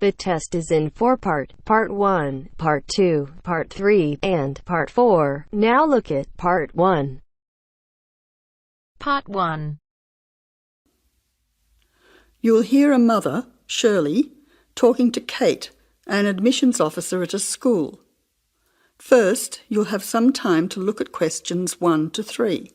The test is in 4 parts: Part 1, Part 2, Part 3, and Part 4. Now look at Part 1. Part 1. You'll hear a mother, Shirley, talking to Kate, an admissions officer at a school. First, you'll have some time to look at questions 1 to 3.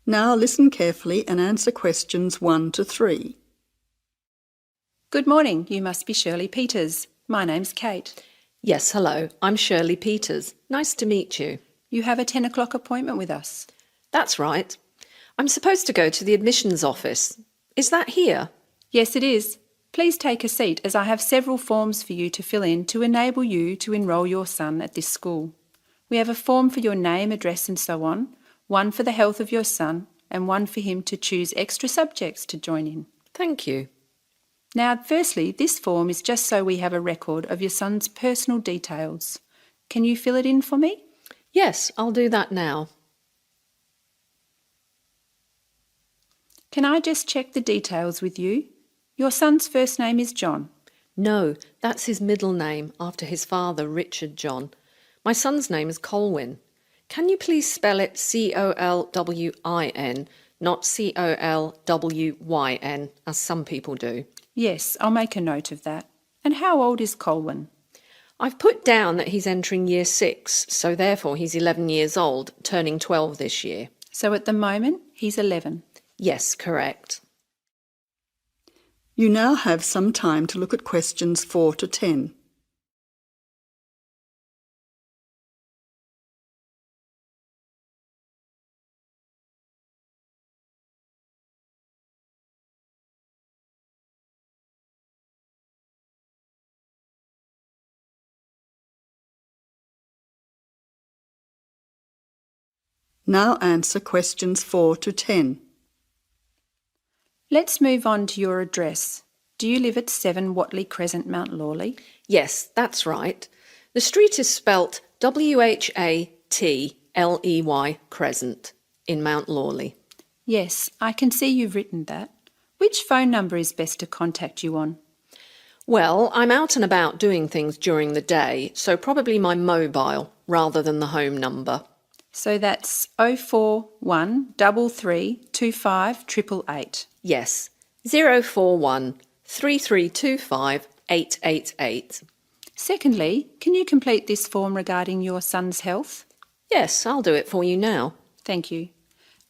Now listen carefully and answer questions 1 to 3. Good morning, you must be Shirley Peters. My name's Kate. Yes, hello, I'm Shirley Peters. Nice to meet you. You have a 10 o'clock appointment with us. That's right. I'm supposed to go to the admissions office. Is that here? Yes, it is. Please take a seat as I have several forms for you to fill in to enable you to enrol your son at this school. We have a form for your name, address and so on, one for the health of your son, and one for him to choose extra subjects to join in. Thank you. Now, firstly, this form is just so we have a record of your son's personal details. Can you fill it in for me? Yes, I'll do that now. Can I just check the details with you? Your son's first name is John. No, that's his middle name after his father, Richard John. My son's name is Colwyn. Can you please spell it Colwyn, not Colwyn, as some people do? Yes, I'll make a note of that. And how old is Colwyn? I've put down that he's entering year 6, so therefore he's 11 years old, turning 12 this year. So at the moment, he's 11. Yes, correct. You now have some time to look at questions 4 to 10. Now answer questions 4 to 10. Let's move on to your address. Do you live at 7 Watley Crescent, Mount Lawley? Yes, that's right. The street is spelt Whatley Crescent in Mount Lawley. Yes, I can see you've written that. Which phone number is best to contact you on? Well, I'm out and about doing things during the day, so probably my mobile rather than the home number. So that's 041 3325 888. Yes, 041 3325 888. Secondly, can you complete this form regarding your son's health? Yes, I'll do it for you now. Thank you.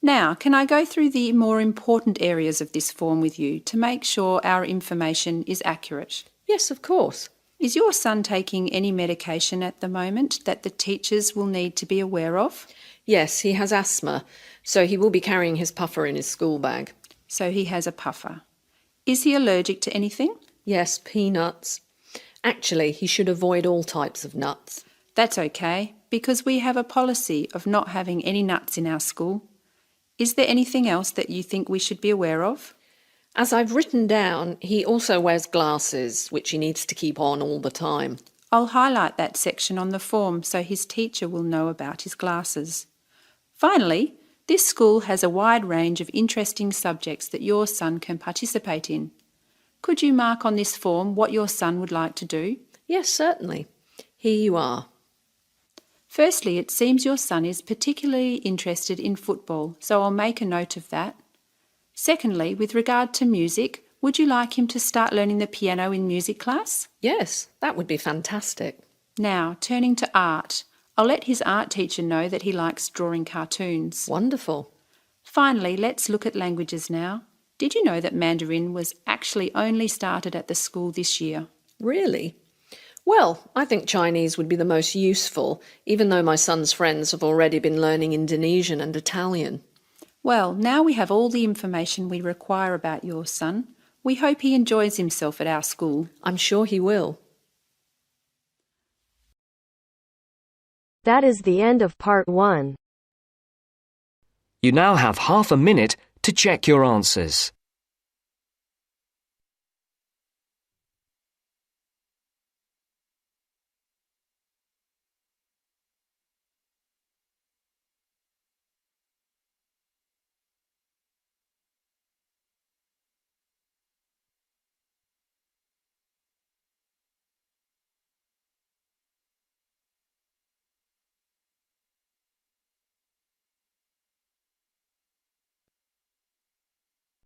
Now, can I go through the more important areas of this form with you to make sure our information is accurate? Yes, of course. Is your son taking any medication at the moment that the teachers will need to be aware of? Yes, he has asthma, so he will be carrying his puffer in his school bag. So he has a puffer. Is he allergic to anything? Yes, peanuts. Actually, he should avoid all types of nuts. That's okay, because we have a policy of not having any nuts in our school. Is there anything else that you think we should be aware of? As I've written down, he also wears glasses, which he needs to keep on all the time. I'll highlight that section on the form so his teacher will know about his glasses. Finally, this school has a wide range of interesting subjects that your son can participate in. Could you mark on this form what your son would like to do? Yes, certainly. Here you are. Firstly, it seems your son is particularly interested in football, so I'll make a note of that. Secondly, with regard to music, would you like him to start learning the piano in music class? Yes, that would be fantastic. Now, turning to art, I'll let his art teacher know that he likes drawing cartoons. Wonderful. Finally, let's look at languages now. Did you know that Mandarin was actually only started at the school this year? Really? Well, I think Chinese would be the most useful, even though my son's friends have already been learning Indonesian and Italian. Well, now we have all the information we require about your son. We hope he enjoys himself at our school. I'm sure he will. That is the end of Part 1. You now have half a minute to check your answers.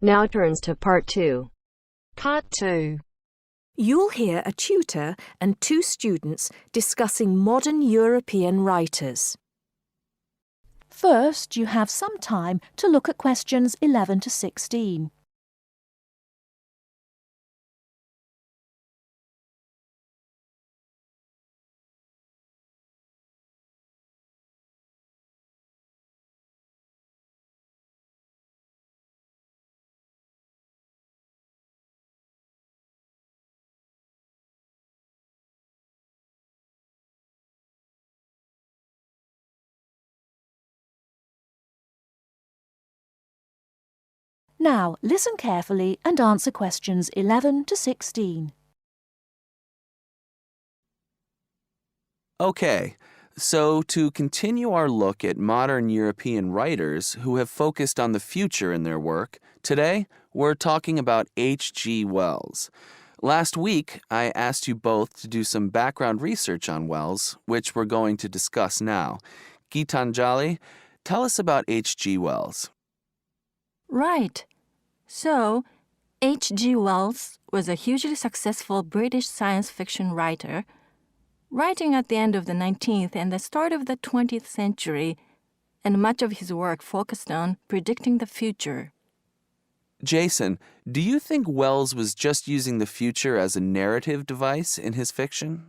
Now turns to Part 2. Part 2. You'll hear a tutor and two students discussing modern European writers. First, you have some time to look at questions 11 to 16. Now, listen carefully and answer questions 11 to 16. Okay, so to continue our look at modern European writers who have focused on the future in their work, today we're talking about H.G. Wells. Last week, I asked you both to do some background research on Wells, which we're going to discuss now. Gitanjali, tell us about H.G. Wells. Right. So, H.G. Wells was a hugely successful British science fiction writer, writing at the end of the 19th and the start of the 20th century, and much of his work focused on predicting the future. Jason, do you think Wells was just using the future as a narrative device in his fiction?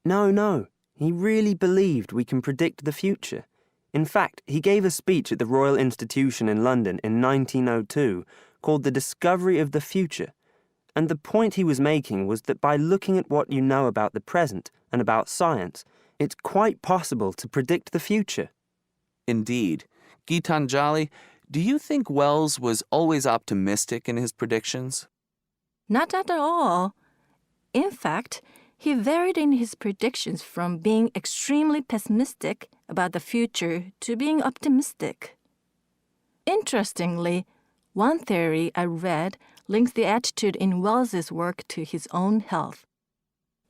No. He really believed we can predict the future. In fact, he gave a speech at the Royal Institution in London in 1902 called The Discovery of the Future. And the point he was making was that by looking at what you know about the present and about science, it's quite possible to predict the future. Indeed. Gitanjali, do you think Wells was always optimistic in his predictions? Not at all. In fact, he varied in his predictions from being extremely pessimistic about the future to being optimistic. Interestingly, one theory I read links the attitude in Wells's work to his own health.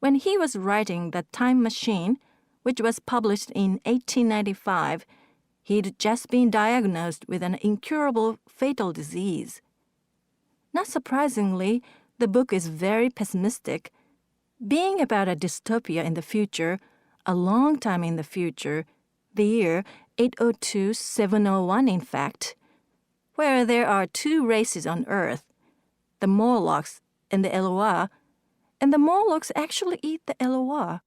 When he was writing The Time Machine, which was published in 1895, he'd just been diagnosed with an incurable fatal disease. Not surprisingly, the book is very pessimistic, being about a dystopia in the future, a long time in the future, the year 802-701 in fact, where there are two races on Earth, the Morlocks and the Eloi, and the Morlocks actually eat the Eloi.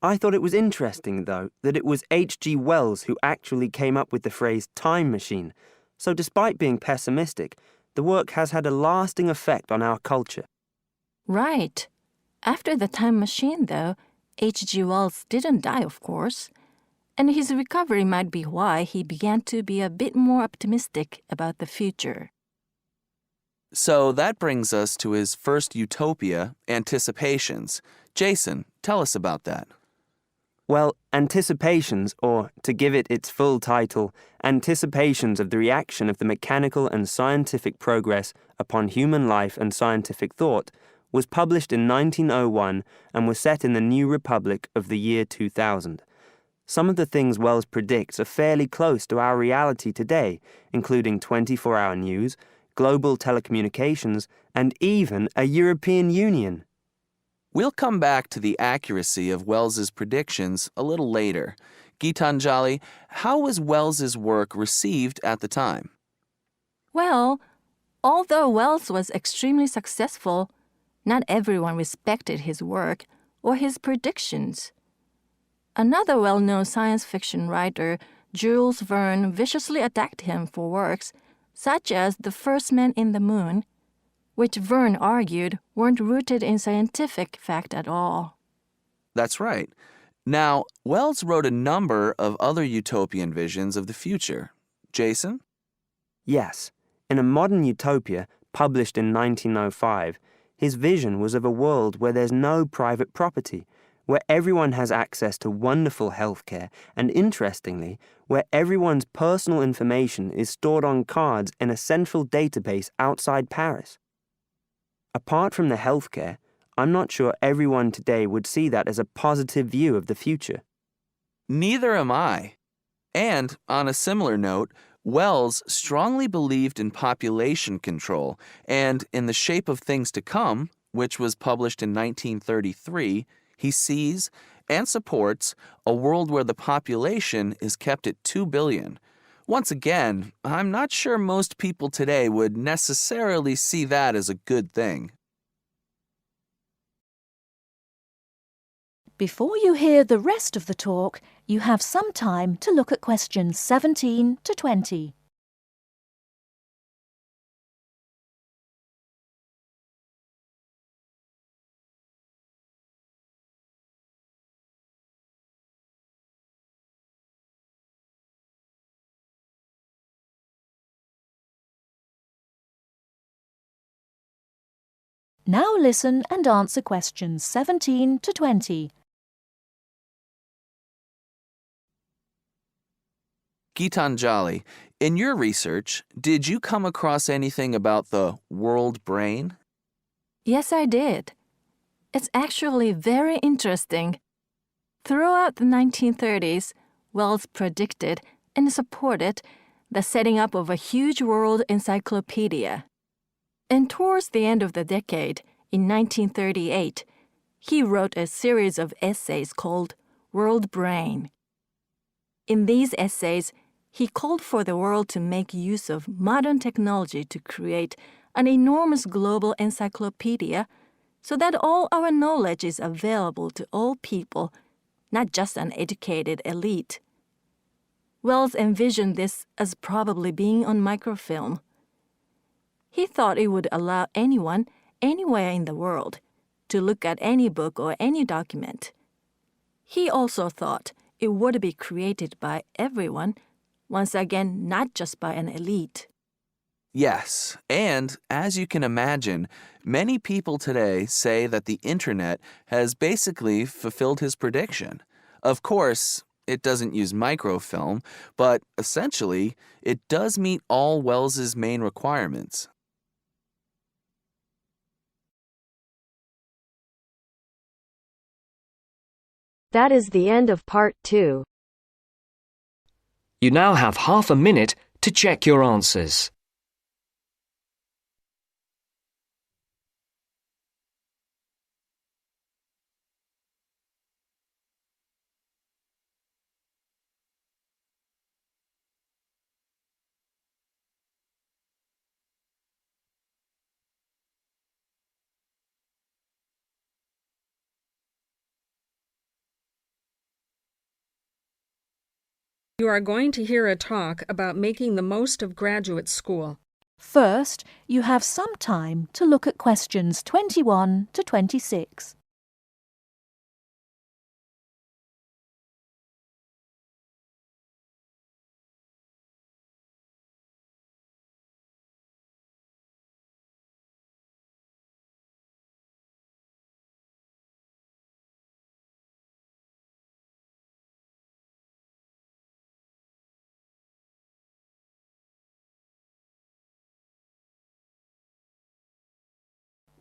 I thought it was interesting, though, that it was H.G. Wells who actually came up with the phrase time machine, so despite being pessimistic, the work has had a lasting effect on our culture. Right. After The Time Machine, though, H.G. Wells didn't die, of course, and his recovery might be why he began to be a bit more optimistic about the future. So that brings us to his first utopia, Anticipations. Jason, tell us about that. Well, Anticipations, or to give it its full title, Anticipations of the Reaction of the Mechanical and Scientific Progress upon Human Life and Scientific Thought, was published in 1901 and was set in the New Republic of the year 2000. Some of the things Wells predicts are fairly close to our reality today, including 24-hour news, global telecommunications, and even a European Union. We'll come back to the accuracy of Wells's predictions a little later. Gitanjali, how was Wells's work received at the time? Well, although Wells was extremely successful, not everyone respected his work or his predictions. Another well-known science fiction writer, Jules Verne, viciously attacked him for works such as The First Man in the Moon, which Verne argued weren't rooted in scientific fact at all. That's right. Now, Wells wrote a number of other utopian visions of the future. Jason? Yes, In a modern utopia, published in 1905, his vision was of a world where there's no private property, where everyone has access to wonderful healthcare, and interestingly, where everyone's personal information is stored on cards in a central database outside Paris. Apart from the healthcare, I'm not sure everyone today would see that as a positive view of the future. Neither am I. And, on a similar note, Wells strongly believed in population control and in The Shape of Things to Come, which was published in 1933, he sees and supports a world where the population is kept at 2 billion. Once again, I'm not sure most people today would necessarily see that as a good thing. Before you hear the rest of the talk, you have some time to look at questions 17 to 20. Now listen and answer questions 17 to 20. Gitanjali, in your research, did you come across anything about the world brain? Yes, I did. It's actually very interesting. Throughout the 1930s, Wells predicted and supported the setting up of a huge world encyclopedia. And towards the end of the decade, in 1938, he wrote a series of essays called World Brain. In these essays, he called for the world to make use of modern technology to create an enormous global encyclopedia so that all our knowledge is available to all people, not just an educated elite. Wells envisioned this as probably being on microfilm. He thought it would allow anyone, anywhere in the world, to look at any book or any document. He also thought it would be created by everyone, once again, not just by an elite. Yes, and as you can imagine, many people today say that the internet has basically fulfilled his prediction. Of course, it doesn't use microfilm, but essentially, it does meet all Wells's main requirements. That is the end of part 2. You now have half a minute to check your answers. You are going to hear a talk about making the most of graduate school. First, you have some time to look at questions 21 to 26.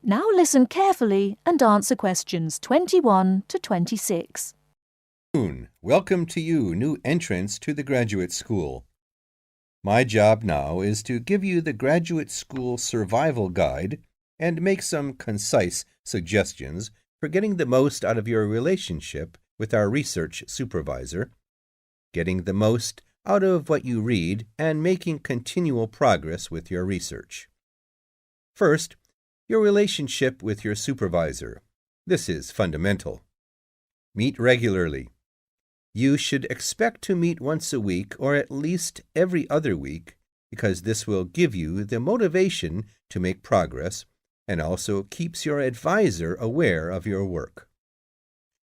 Now listen carefully and answer questions 21 to 26. Welcome to you, new entrants to the graduate school. My job now is to give you the graduate school survival guide and make some concise suggestions for getting the most out of your relationship with our research supervisor, getting the most out of what you read, and making continual progress with your research. First, your relationship with your supervisor. This is fundamental. Meet regularly. You should expect to meet once a week or at least every other week because this will give you the motivation to make progress and also keeps your advisor aware of your work.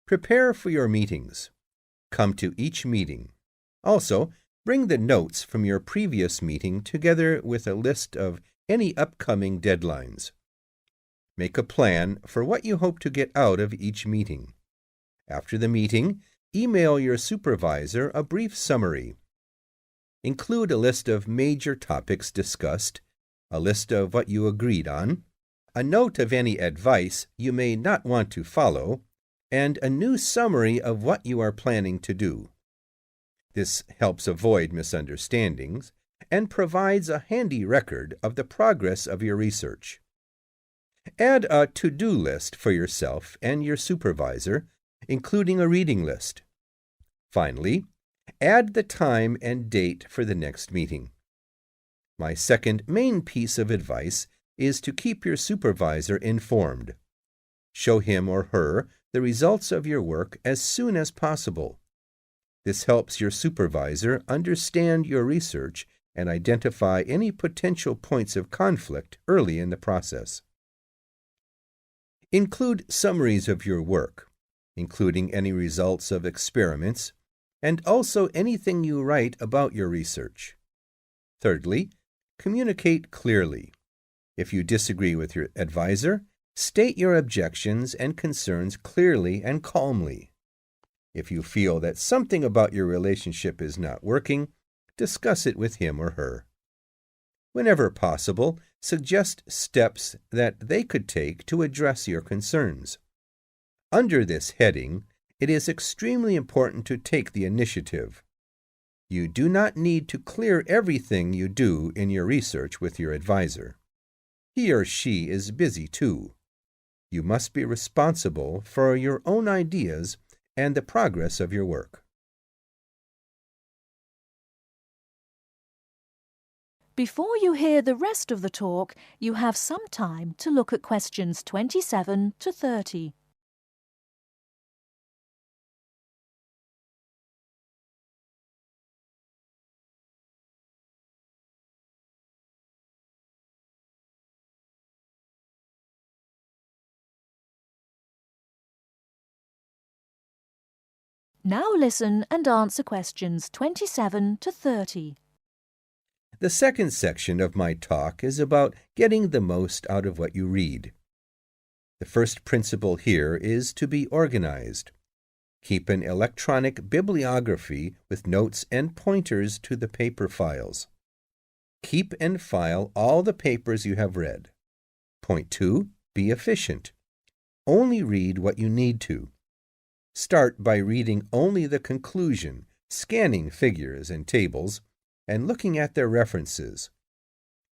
Prepare for your meetings. Come to each meeting. Also, Bring the notes from your previous meeting together with a list of any upcoming deadlines. Make a plan for what you hope to get out of each meeting. After the meeting, email your supervisor a brief summary. Include a list of major topics discussed, a list of what you agreed on, a note of any advice you may not want to follow, and a new summary of what you are planning to do. This helps avoid misunderstandings and provides a handy record of the progress of your research. Add a to-do list for yourself and your supervisor, including a reading list. Finally, add the time and date for the next meeting. My second main piece of advice is to keep your supervisor informed. Show him or her the results of your work as soon as possible. This helps your supervisor understand your research and identify any potential points of conflict early in the process. Include summaries of your work, including any results of experiments, and also anything you write about your research. Thirdly, communicate clearly. If you disagree with your advisor, state your objections and concerns clearly and calmly. If you feel that something about your relationship is not working, discuss it with him or her. Whenever possible, suggest steps that they could take to address your concerns. Under this heading, it is extremely important to take the initiative. You do not need to clear everything you do in your research with your advisor. He or she is busy too. You must be responsible for your own ideas and the progress of your work. Before you hear the rest of the talk, you have some time to look at questions 27 to 30. Now listen and answer questions 27 to 30. The second section of my talk is about getting the most out of what you read. The first principle here is to be organized. Keep an electronic bibliography with notes and pointers to the paper files. Keep and file all the papers you have read. Point 2. Be efficient. Only read what you need to. Start by reading only the conclusion, scanning figures and tables, and looking at their references.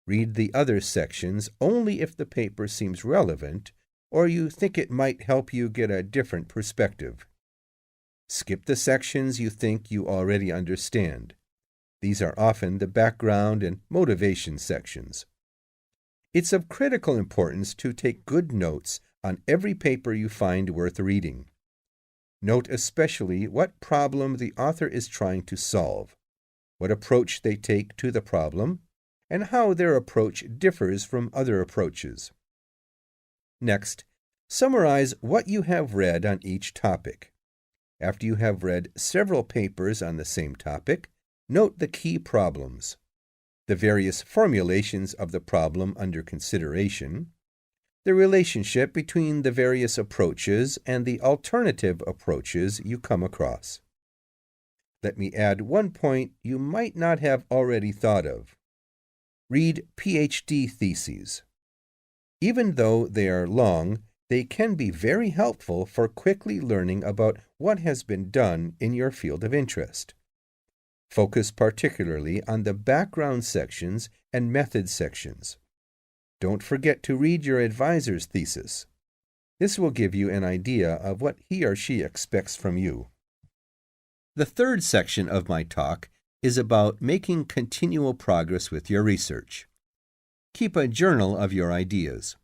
Read the other sections only if the paper seems relevant or you think it might help you get a different perspective. Skip the sections you think you already understand. These are often the background and motivation sections. It's of critical importance to take good notes on every paper you find worth reading. Note especially what problem the author is trying to solve, what approach they take to the problem, and how their approach differs from other approaches. Next, summarize what you have read on each topic. After you have read several papers on the same topic, note the key problems, the various formulations of the problem under consideration, the relationship between the various approaches and the alternative approaches you come across. Let me add one point you might not have already thought of. Read PhD theses. Even though they are long, they can be very helpful for quickly learning about what has been done in your field of interest. Focus particularly on the background sections and method sections. Don't forget to read your advisor's thesis. This will give you an idea of what he or she expects from you. The third section of my talk is about making continual progress with your research. Keep a journal of your ideas.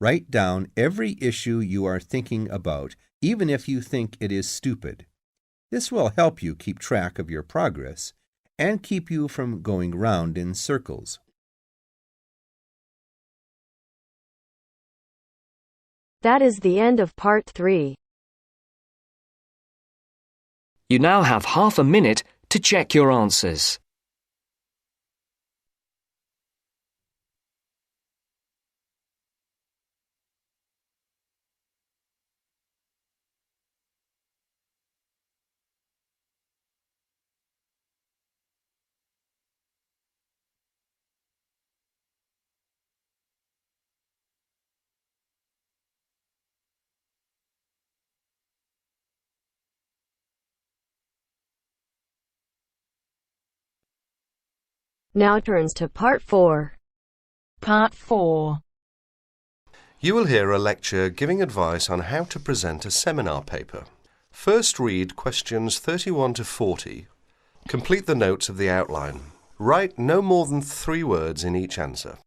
Write down every issue you are thinking about, even if you think it is stupid. This will help you keep track of your progress and keep you from going round in circles. That is the end of part 3. You now have half a minute to check your answers. Now turns to Part 4. Part 4. You will hear a lecture giving advice on how to present a seminar paper. First read questions 31 to 40. Complete the notes of the outline. Write no more than 3 words in each answer.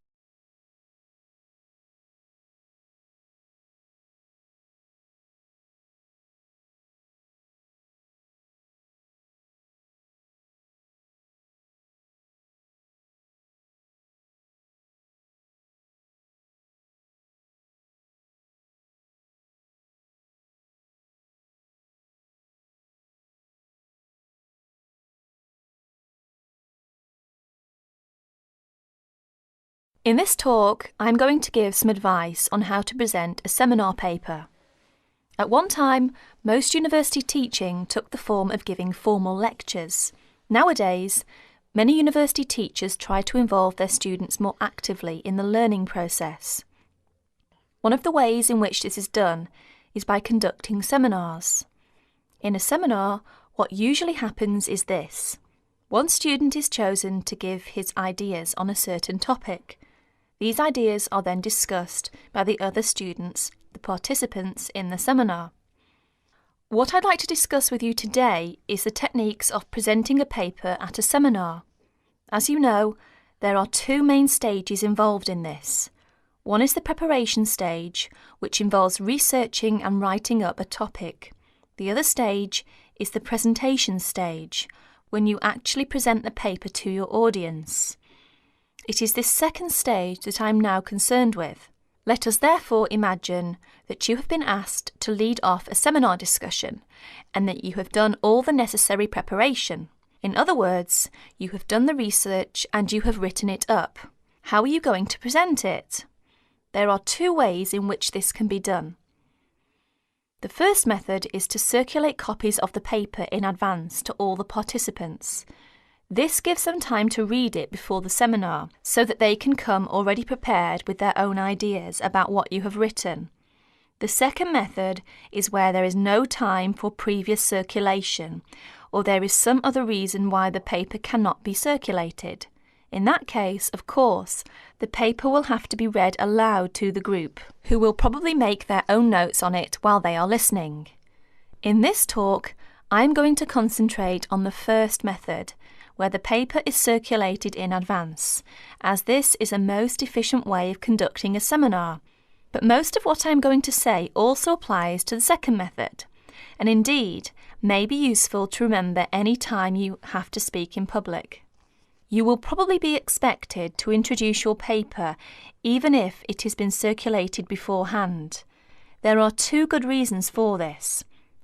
In this talk, I'm going to give some advice on how to present a seminar paper. At one time, most university teaching took the form of giving formal lectures. Nowadays, many university teachers try to involve their students more actively in the learning process. One of the ways in which this is done is by conducting seminars. In a seminar, what usually happens is this. One student is chosen to give his ideas on a certain topic. These ideas are then discussed by the other students, the participants in the seminar. What I'd like to discuss with you today is the techniques of presenting a paper at a seminar. As you know, there are 2 main stages involved in this. One is the preparation stage, which involves researching and writing up a topic. The other stage is the presentation stage, when you actually present the paper to your audience. It is this second stage that I'm now concerned with. Let us therefore imagine that you have been asked to lead off a seminar discussion and that you have done all the necessary preparation. In other words, you have done the research and you have written it up. How are you going to present it? There are 2 ways in which this can be done. The first method is to circulate copies of the paper in advance to all the participants. This gives them time to read it before the seminar, so that they can come already prepared with their own ideas about what you have written. The second method is where there is no time for previous circulation, or there is some other reason why the paper cannot be circulated. In that case, of course, the paper will have to be read aloud to the group, who will probably make their own notes on it while they are listening. In this talk, I'm going to concentrate on the first method, where the paper is circulated in advance, as this is a most efficient way of conducting a seminar. But most of what I'm going to say also applies to the second method, and indeed may be useful to remember any time you have to speak in public. You will probably be expected to introduce your paper even if it has been circulated beforehand. There are 2 good reasons for this.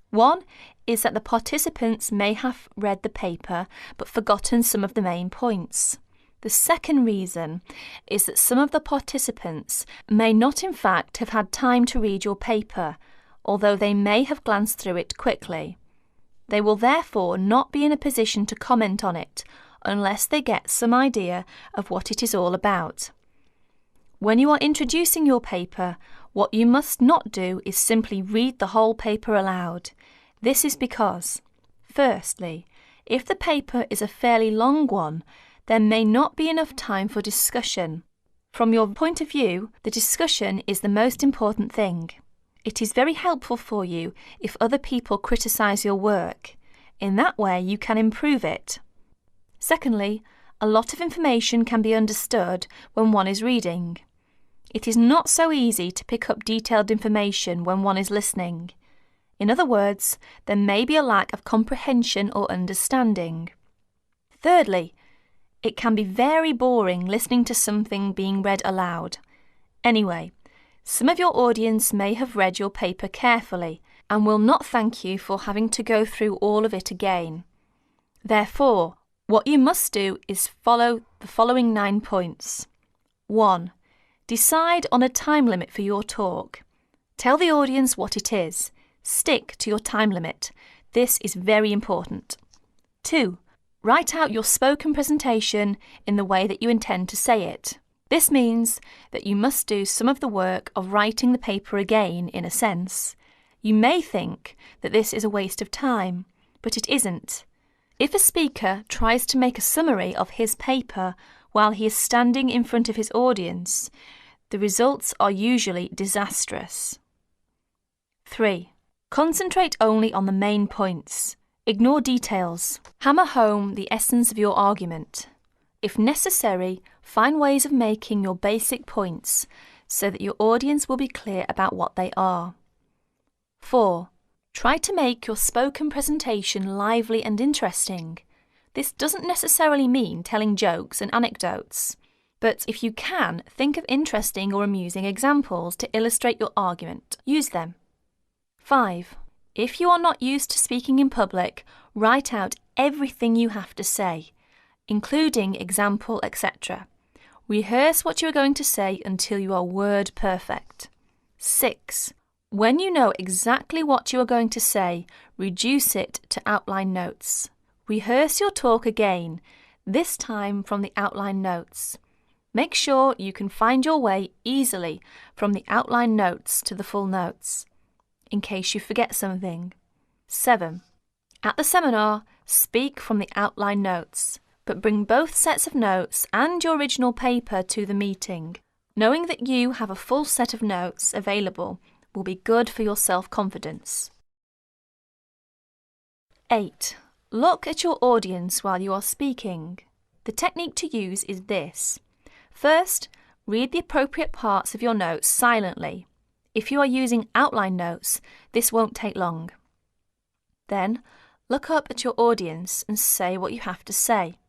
One is that the participants may have read the paper but forgotten some of the main points. The second reason is that some of the participants may not in fact have had time to read your paper, although they may have glanced through it quickly. They will therefore not be in a position to comment on it unless they get some idea of what it is all about. When you are introducing your paper, what you must not do is simply read the whole paper aloud. This is because, firstly, if the paper is a fairly long one, there may not be enough time for discussion. From your point of view, the discussion is the most important thing. It is very helpful for you if other people criticise your work. In that way, you can improve it. Secondly, a lot of information can be understood when one is reading. It is not so easy to pick up detailed information when one is listening. In other words, there may be a lack of comprehension or understanding. Thirdly, it can be very boring listening to something being read aloud. Anyway, some of your audience may have read your paper carefully and will not thank you for having to go through all of it again. Therefore, what you must do is follow the following 9 points. 1. Decide on a time limit for your talk. Tell the audience what it is. Stick to your time limit. This is very important. 2. Write out your spoken presentation in the way that you intend to say it. This means that you must do some of the work of writing the paper again, in a sense. You may think that this is a waste of time, but it isn't. If a speaker tries to make a summary of his paper while he is standing in front of his audience, the results are usually disastrous. 3. Concentrate only on the main points. Ignore details. Hammer home the essence of your argument. If necessary, find ways of making your basic points so that your audience will be clear about what they are. 4. Try to make your spoken presentation lively and interesting. This doesn't necessarily mean telling jokes and anecdotes, but if you can, think of interesting or amusing examples to illustrate your argument. Use them. 5. If you are not used to speaking in public, write out everything you have to say, including example, etc. Rehearse what you are going to say until you are word perfect. 6. When you know exactly what you are going to say, reduce it to outline notes. Rehearse your talk again, this time from the outline notes. Make sure you can find your way easily from the outline notes to the full notes, in case you forget something. 7. At the seminar, speak from the outline notes, but bring both sets of notes and your original paper to the meeting. Knowing that you have a full set of notes available will be good for your self-confidence. 8. Look at your audience while you are speaking. The technique to use is this. First, read the appropriate parts of your notes silently. If you are using outline notes, this won't take long. Then, look up at your audience and say what you have to say.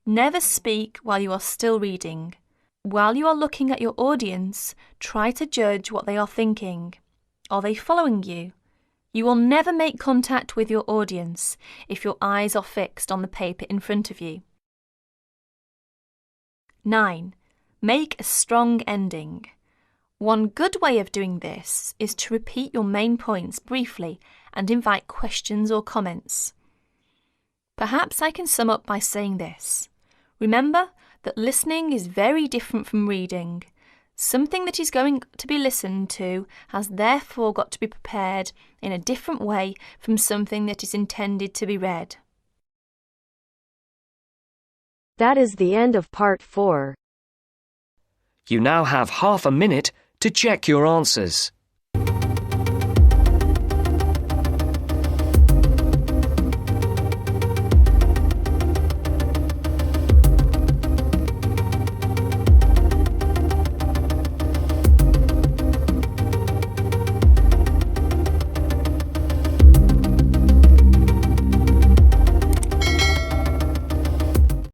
Never speak while you are still reading. While you are looking at your audience, try to judge what they are thinking. Are they following you? You will never make contact with your audience if your eyes are fixed on the paper in front of you. 9. Make a strong ending. One good way of doing this is to repeat your main points briefly and invite questions or comments. Perhaps I can sum up by saying this. Remember that listening is very different from reading. Something that is going to be listened to has therefore got to be prepared in a different way from something that is intended to be read. That is the end of part 4. You now have half a minute to check your answers.